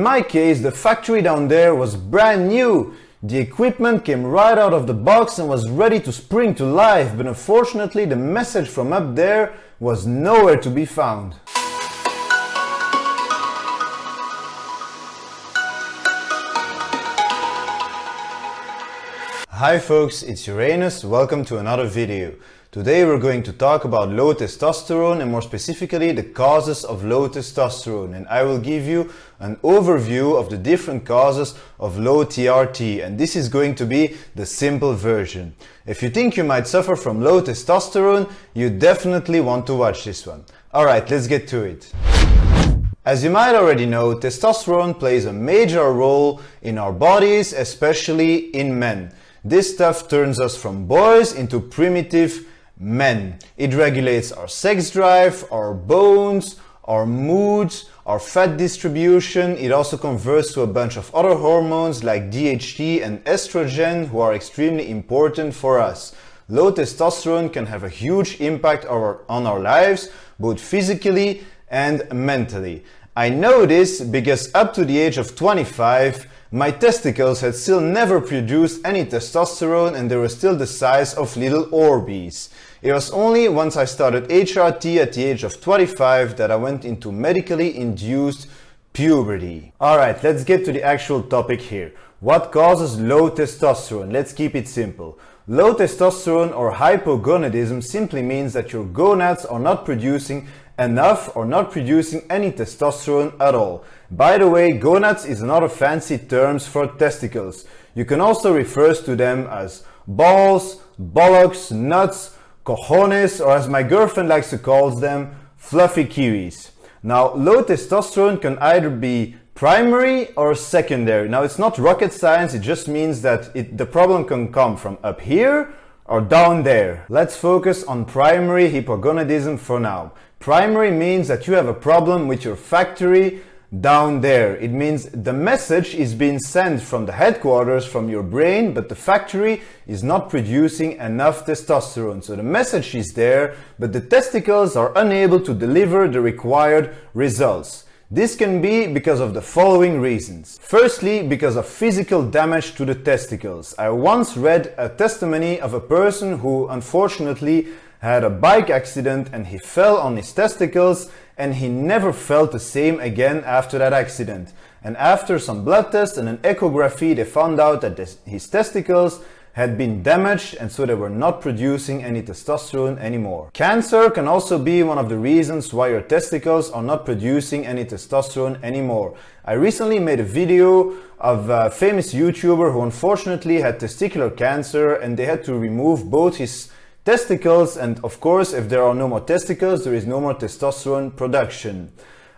In my case, the factory down there was brand new. The equipment came right out of the box and was ready to spring to life, but unfortunately the message from up there was nowhere to be found. Hi folks, it's Uranus, welcome to another video. Today we're going to talk about low testosterone and more specifically the causes of low testosterone, and I will give you an overview of the different causes of low TRT, and this is going to be the simple version. If you think you might suffer from low testosterone, you definitely want to watch this one. Alright, let's get to it. As you might already know, testosterone plays a major role in our bodies, especially in men. This stuff turns us from boys into primitive men. It regulates our sex drive, our bones, our moods, our fat distribution. It also converts to a bunch of other hormones like DHT and estrogen, who are extremely important for us. Low testosterone can have a huge impact on our lives, both physically and mentally. I know this because up to the age of 25, my testicles had still never produced any testosterone and they were still the size of little Orbeez. It was only once I started HRT at the age of 25 that I went into medically induced puberty. Alright, let's get to the actual topic here. What causes low testosterone? Let's keep it simple. Low testosterone or hypogonadism simply means that your gonads are not producing enough or not producing any testosterone at all. By the way, gonads is another fancy term for testicles. You can also refer to them as balls, bollocks, nuts, cojones, or as my girlfriend likes to call them, fluffy kiwis. Now, low testosterone can either be primary or secondary. Now, it's not rocket science, it just means that the problem can come from up here or down there. Let's focus on primary hypogonadism for now. Primary means that you have a problem with your factory down there. It means the message is being sent from the headquarters, from your brain, but the factory is not producing enough testosterone. So the message is there, but the testicles are unable to deliver the required results. This can be because of the following reasons. Firstly, because of physical damage to the testicles. I once read a testimony of a person who unfortunately had a bike accident and he fell on his testicles and he never felt the same again after that accident. And after some blood tests and an echography, they found out that his testicles had been damaged and so they were not producing any testosterone anymore. Cancer can also be one of the reasons why your testicles are not producing any testosterone anymore. I recently made a video of a famous YouTuber who unfortunately had testicular cancer and they had to remove both his testicles, and of course if there are no more testicles there is no more testosterone production.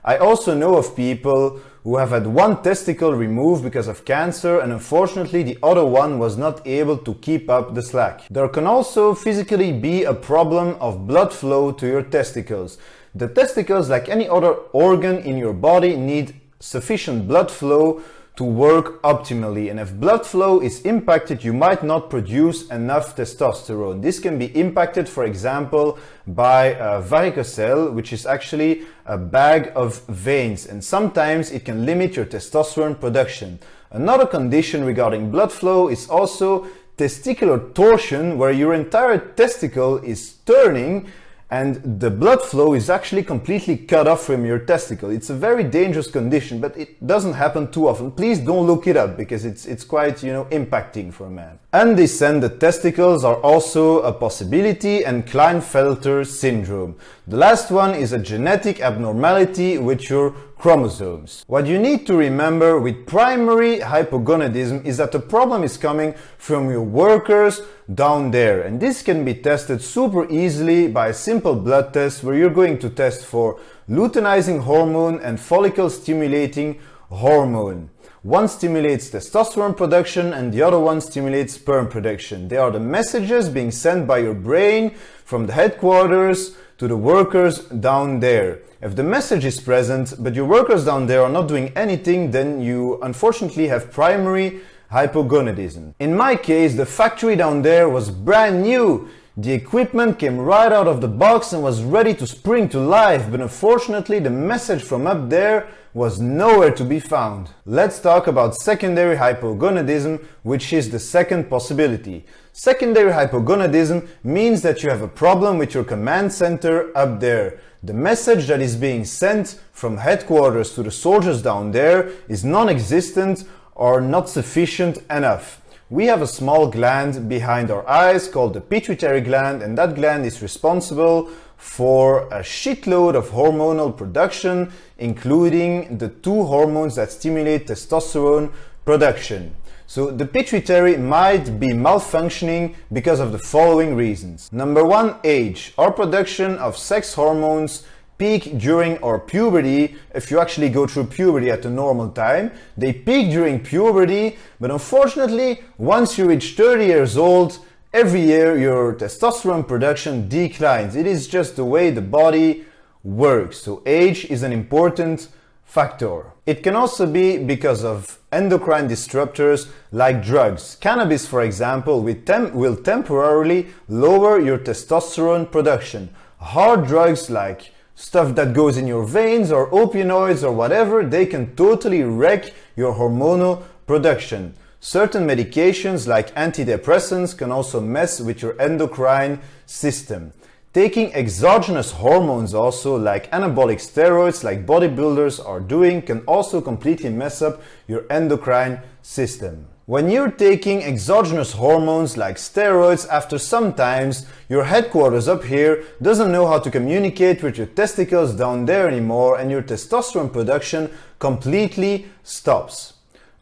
I also know of people who have had one testicle removed because of cancer and unfortunately the other one was not able to keep up the slack. There can also physically be a problem of blood flow to your testicles. The testicles, like any other organ in your body, need sufficient blood flow to work optimally, and if blood flow is impacted you might not produce enough testosterone. This can be impacted, for example, by varicocele, which is actually a bag of veins, and sometimes it can limit your testosterone production. Another condition regarding blood flow is also testicular torsion, where your entire testicle is turning and the blood flow is actually completely cut off from your testicle. It's a very dangerous condition, but it doesn't happen too often. Please don't look it up because it's quite, impacting for a man. Undescended testicles are also a possibility, and Klinefelter syndrome. The last one is a genetic abnormality with your chromosomes. What you need to remember with primary hypogonadism is that the problem is coming from your workers down there, and this can be tested super easily by a simple blood test where you're going to test for luteinizing hormone and follicle stimulating hormone. One stimulates testosterone production and the other one stimulates sperm production. They are the messages being sent by your brain from the headquarters to the workers down there. If the message is present but your workers down there are not doing anything, then you unfortunately have primary hypogonadism. In my case, the factory down there was brand new. The equipment came right out of the box and was ready to spring to life, but unfortunately the message from up there was nowhere to be found. Let's talk about secondary hypogonadism, which is the second possibility. Secondary hypogonadism means that you have a problem with your command center up there. The message that is being sent from headquarters to the soldiers down there is non-existent or not sufficient enough. We have a small gland behind our eyes called the pituitary gland, and that gland is responsible for a shitload of hormonal production, including the two hormones that stimulate testosterone production. So the pituitary might be malfunctioning because of the following reasons. Number one, age. Our production of sex hormones peak during our puberty. If you actually go through puberty at a normal time, they peak during puberty, but unfortunately, once you reach 30 years old, every year your testosterone production declines. It is just the way the body works. So age is an important factor. It can also be because of endocrine disruptors like drugs. Cannabis, for example, will temporarily lower your testosterone production. Hard drugs like stuff that goes in your veins or opioids or whatever, they can totally wreck your hormonal production. Certain medications like antidepressants can also mess with your endocrine system. Taking exogenous hormones also, like anabolic steroids, like bodybuilders are doing, can also completely mess up your endocrine system. When you're taking exogenous hormones like steroids, after sometimes your headquarters up here doesn't know how to communicate with your testicles down there anymore, and your testosterone production completely stops.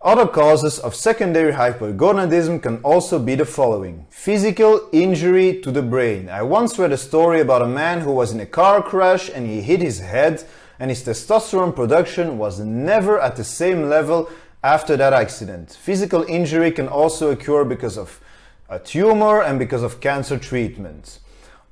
Other causes of secondary hypogonadism can also be the following. Physical injury to the brain. I once read a story about a man who was in a car crash and he hit his head, and his testosterone production was never at the same level after that accident. Physical injury can also occur because of a tumor and because of cancer treatment.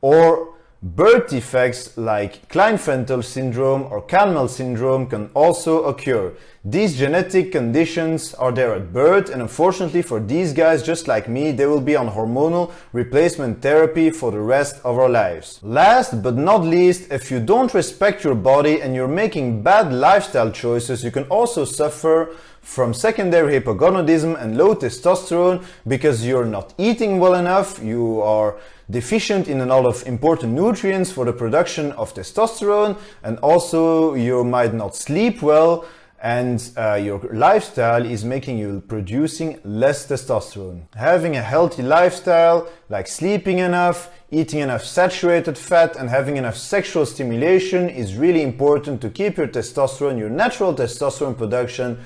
Or birth defects like Klinefelter syndrome or Kalman syndrome can also occur. These genetic conditions are there at birth, and unfortunately for these guys, just like me, they will be on hormonal replacement therapy for the rest of our lives. Last but not least, if you don't respect your body and you're making bad lifestyle choices, you can also suffer from secondary hypogonadism and low testosterone because you're not eating well enough, you are deficient in a lot of important nutrients for the production of testosterone, and also you might not sleep well, and your lifestyle is making you producing less testosterone. Having a healthy lifestyle, like sleeping enough, eating enough saturated fat, and having enough sexual stimulation is really important to keep your testosterone, your natural testosterone production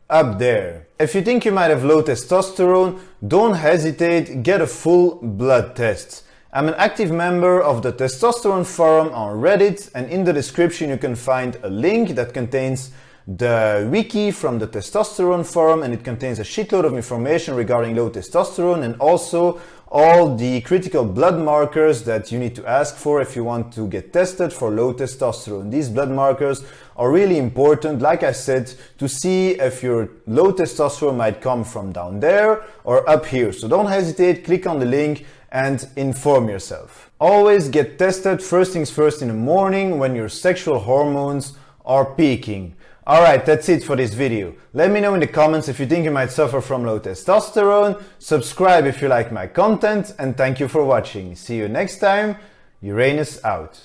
up there. If you think you might have low testosterone, don't hesitate, get a full blood test. I'm an active member of the testosterone forum on Reddit, and in the description you can find a link that contains the wiki from the testosterone forum, and it contains a shitload of information regarding low testosterone and also all the critical blood markers that you need to ask for if you want to get tested for low testosterone. These blood markers are really important, like I said, to see if your low testosterone might come from down there or up here. So don't hesitate, click on the link and inform yourself. Always get tested first things first in the morning when your sexual hormones are peaking. Alright, that's it for this video. Let me know in the comments if you think you might suffer from low testosterone, subscribe if you like my content, and thank you for watching. See you next time. Uranus out.